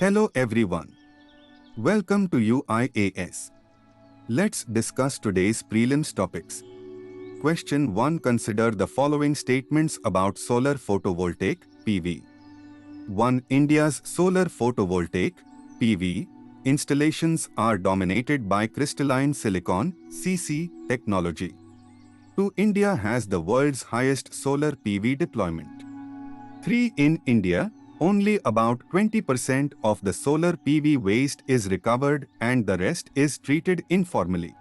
Hello everyone. Welcome to UIAS. Let's discuss today's prelims topics. Question 1. Consider the following statements about solar photovoltaic (PV). 1. India's solar photovoltaic (PV) installations are dominated by crystalline silicon (CC) technology. 2. India has the world's highest solar PV deployment. 3. In India, only about 20% of the solar PV waste is recovered and the rest is treated informally.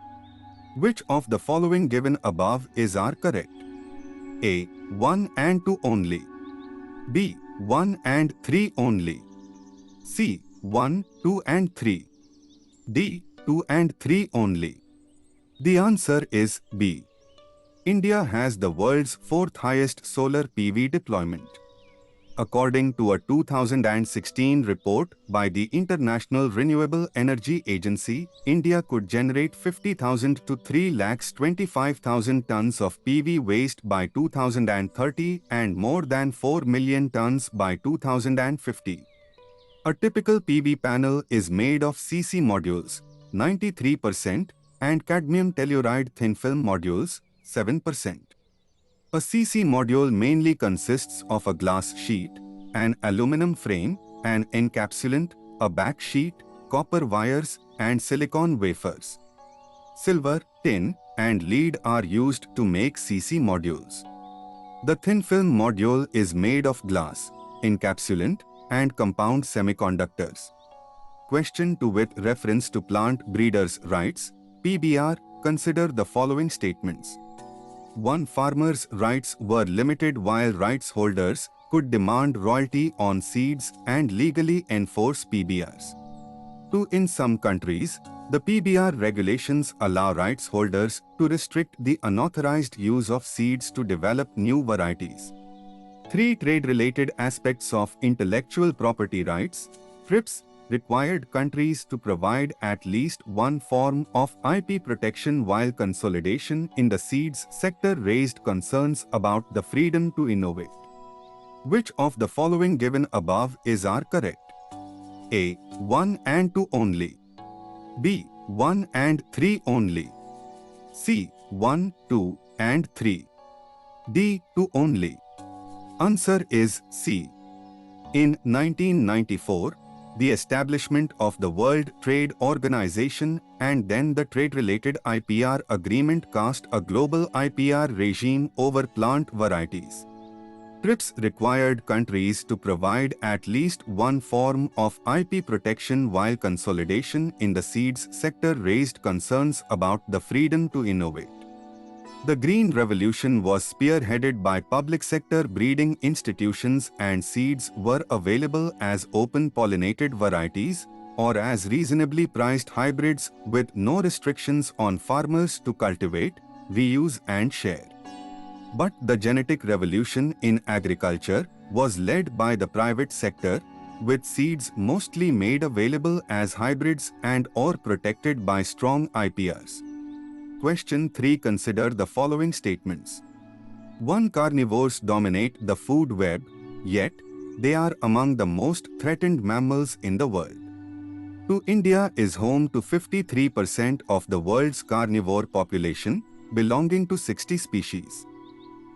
Which of the following given above are correct? A. 1 and 2 only. B. 1 and 3 only. C. 1, 2 and 3. D. 2 and 3 only. The answer is B. India has the world's fourth highest solar PV deployment. According to a 2016 report by the International Renewable Energy Agency, India could generate 50,000 to 3,25,000 tons of PV waste by 2030 and more than 4 million tons by 2050. A typical PV panel is made of CC modules, 93%, and cadmium telluride thin film modules, 7%. A CC module mainly consists of a glass sheet, an aluminum frame, an encapsulant, a back sheet, copper wires, and silicon wafers. Silver, tin, and lead are used to make CC modules. The thin film module is made of glass, encapsulant, and compound semiconductors. Question 2. With reference to plant breeders' rights, PBR, consider the following statements. 1. Farmers' rights were limited while rights holders could demand royalty on seeds and legally enforce PBRs. 2. In some countries, the PBR regulations allow rights holders to restrict the unauthorized use of seeds to develop new varieties. 3. Trade-related aspects of intellectual property rights, TRIPS, required countries to provide at least one form of IP protection, while consolidation in the seeds sector raised concerns about the freedom to innovate. Which of the following given above are correct? A. 1 and 2 only. B. 1 and 3 only. C. 1, 2 and 3. D. 2 only. Answer is C. In 1994, the establishment of the World Trade Organization and then the trade-related IPR agreement cast a global IPR regime over plant varieties. TRIPS required countries to provide at least one form of IP protection, while consolidation in the seeds sector raised concerns about the freedom to innovate. The Green Revolution was spearheaded by public sector breeding institutions, and seeds were available as open-pollinated varieties or as reasonably priced hybrids with no restrictions on farmers to cultivate, reuse and share. But the genetic revolution in agriculture was led by the private sector, with seeds mostly made available as hybrids and/or protected by strong IPRs. Question 3. Consider the following statements. 1. Carnivores dominate the food web, yet they are among the most threatened mammals in the world. 2. India is home to 53% of the world's carnivore population, belonging to 60 species.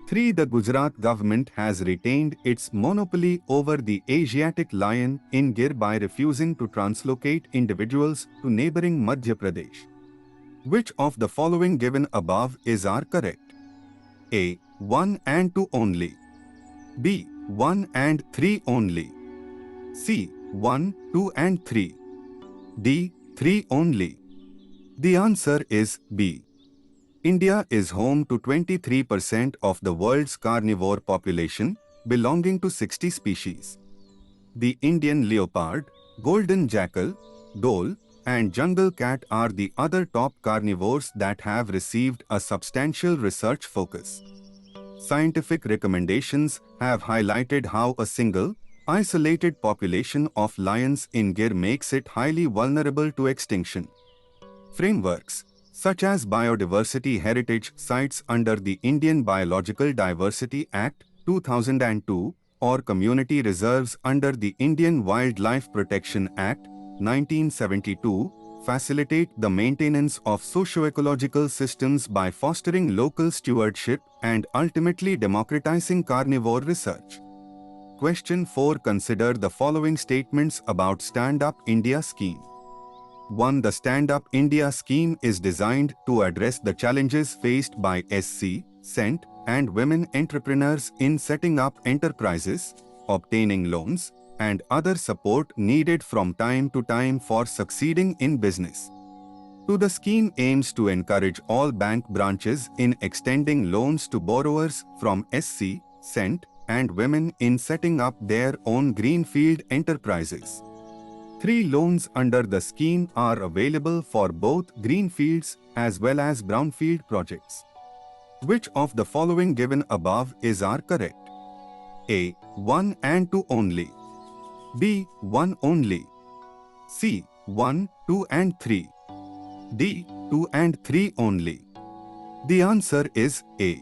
3. The Gujarat government has retained its monopoly over the Asiatic lion in Gir by refusing to translocate individuals to neighboring Madhya Pradesh. Which of the following given above are correct? A. 1 and 2 only. B. 1 and 3 only. C. 1, 2 and 3. D. 3 only. The answer is B. India is home to 23% of the world's carnivore population, belonging to 60 species. The Indian leopard, golden jackal, dhole, and jungle cat are the other top carnivores that have received a substantial research focus. Scientific recommendations have highlighted how a single, isolated population of lions in Gir makes it highly vulnerable to extinction. Frameworks, such as biodiversity heritage sites under the Indian Biological Diversity Act 2002, or community reserves under the Indian Wildlife Protection Act, 1972, facilitate the maintenance of socio-ecological systems by fostering local stewardship and ultimately democratizing carnivore research. Question 4. Consider the following statements about Stand Up India scheme. 1. The Stand Up India scheme is designed to address the challenges faced by SC, CENT, and women entrepreneurs in setting up enterprises, obtaining loans, and other support needed from time to time for succeeding in business. 2. The scheme aims to encourage all bank branches in extending loans to borrowers from SC, CENT, and women in setting up their own greenfield enterprises. 3. Loans under the scheme are available for both greenfields as well as brownfield projects. Which of the following given above are correct? A. 1 and 2 only. B. 1 only. C. 1, 2 and 3. D. 2 and 3 only. The answer is A.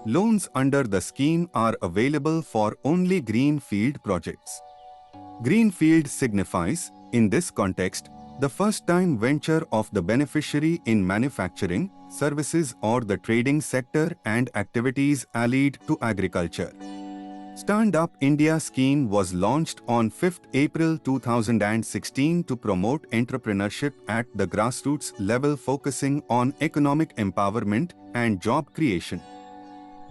Loans under the scheme are available for only greenfield projects. Greenfield signifies, in this context, the first-time venture of the beneficiary in manufacturing, services or the trading sector and activities allied to agriculture. Stand Up India scheme was launched on 5th April 2016 to promote entrepreneurship at the grassroots level, focusing on economic empowerment and job creation.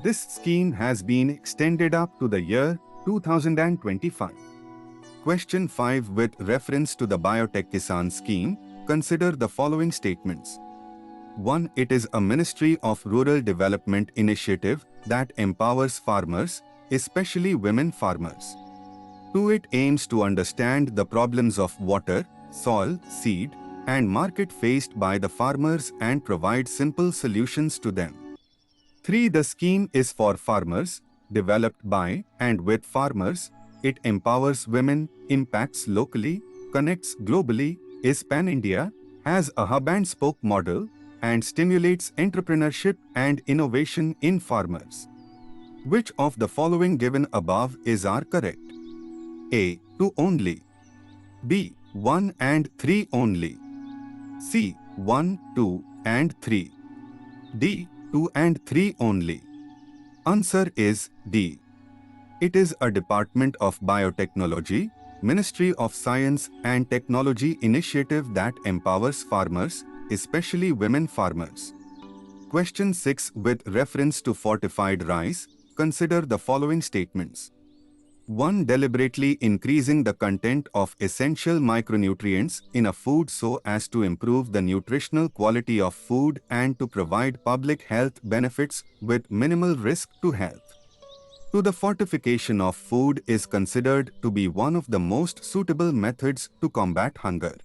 This scheme has been extended up to the year 2025. Question 5. With reference to the Biotech Kisan scheme, consider the following statements. 1. It is a Ministry of Rural Development initiative that empowers farmers, especially women farmers. 2. It aims to understand the problems of water, soil, seed, and market faced by the farmers and provide simple solutions to them. 3. The scheme is for farmers, developed by and with farmers. It empowers women, impacts locally, connects globally, is pan-India, has a hub-and-spoke model, and stimulates entrepreneurship and innovation in farmers. Which of the following given above are correct? A. 2 only. B. 1 and 3 only. C. 1, 2, and 3. D. 2 and 3 only. Answer is D. It is a Department of Biotechnology, Ministry of Science and Technology initiative that empowers farmers, especially women farmers. Question 6. With reference to fortified rice, consider the following statements. 1. Deliberately increasing the content of essential micronutrients in a food so as to improve the nutritional quality of food and to provide public health benefits with minimal risk to health. 2. The fortification of food is considered to be one of the most suitable methods to combat hunger.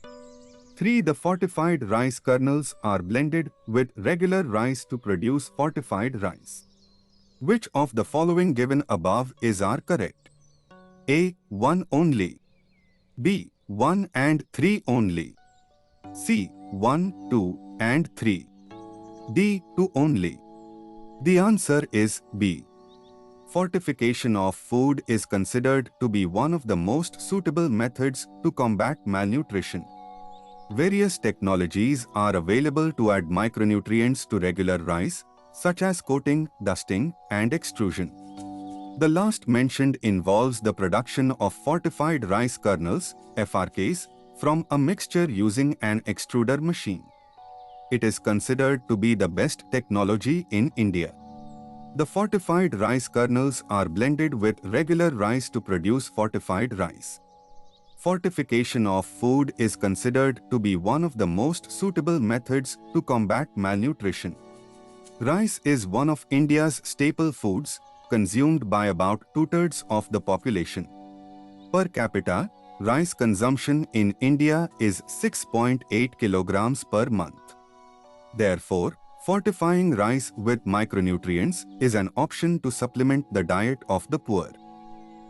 3. The fortified rice kernels are blended with regular rice to produce fortified rice. Which of the following given above are correct? A. 1 only. B. 1 and 3 only. C. 1, 2, and 3. D. 2 only. The answer is B. Fortification of food is considered to be one of the most suitable methods to combat malnutrition. Various technologies are available to add micronutrients to regular rice, such as coating, dusting, and extrusion. The last mentioned involves the production of fortified rice kernels, FRKs, from a mixture using an extruder machine. It is considered to be the best technology in India. The fortified rice kernels are blended with regular rice to produce fortified rice. Fortification of food is considered to be one of the most suitable methods to combat malnutrition. Rice is one of India's staple foods, consumed by about 2/3 of the population. Per capita, rice consumption in India is 6.8 kilograms per month. Therefore, fortifying rice with micronutrients is an option to supplement the diet of the poor.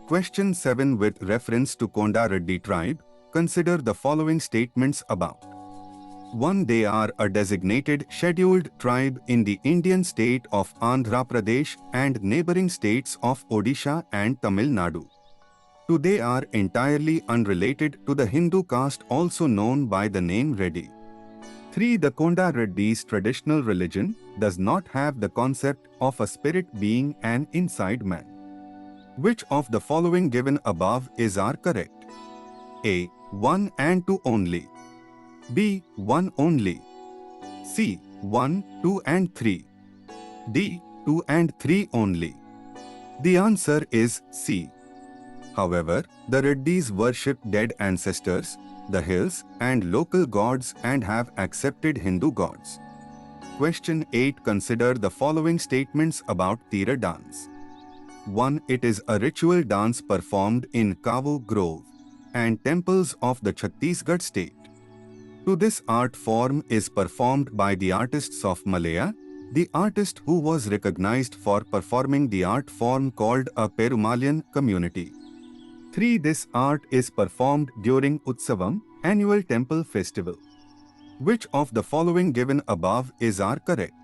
Question 7. With reference to Konda Reddi tribe, consider the following statements about. 1. They are a designated scheduled tribe in the Indian state of Andhra Pradesh and neighboring states of Odisha and Tamil Nadu. 2. They are entirely unrelated to the Hindu caste also known by the name Reddy. 3. The Konda Reddi's traditional religion does not have the concept of a spirit being an inside man. Which of the following given above is are correct? A. 1 and 2 only. B. 1 only. C. 1, 2 and 3. D. 2 and 3 only. The answer is C. However, the Reddis worship dead ancestors, the hills, and local gods and have accepted Hindu gods. Question 8. Consider the following statements about Tira dance. 1. It is a ritual dance performed in Kavu Grove and temples of the Chhattisgarh state. 2. This art form is performed by the artists of Malaya, the artist who was recognized for performing the art form called a Perumalian community. 3. This art is performed during Utsavam, annual temple festival. Which of the following given above is are correct?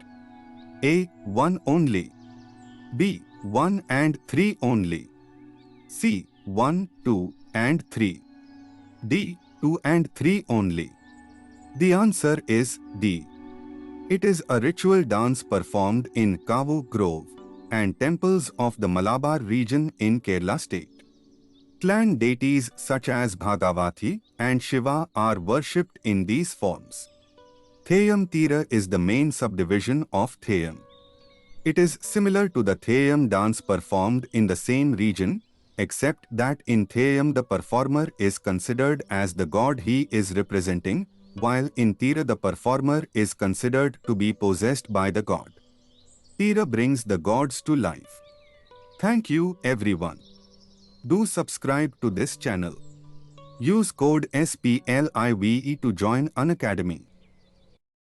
A. 1 only. B. 1 and 3 only. C. 1, 2 and 3. D. 2 and 3 only. The answer is D. It is a ritual dance performed in Kavu Grove and temples of the Malabar region in Kerala state. Clan deities such as Bhagavathi and Shiva are worshipped in these forms. Theyam Tira is the main subdivision of Theyam. It is similar to the Theyam dance performed in the same region, except that in Theyam the performer is considered as the god he is representing, while in Tira the performer is considered to be possessed by the god. Tira brings the gods to life. Thank you everyone. Do subscribe to this channel. Use code SPLIVE to join Unacademy.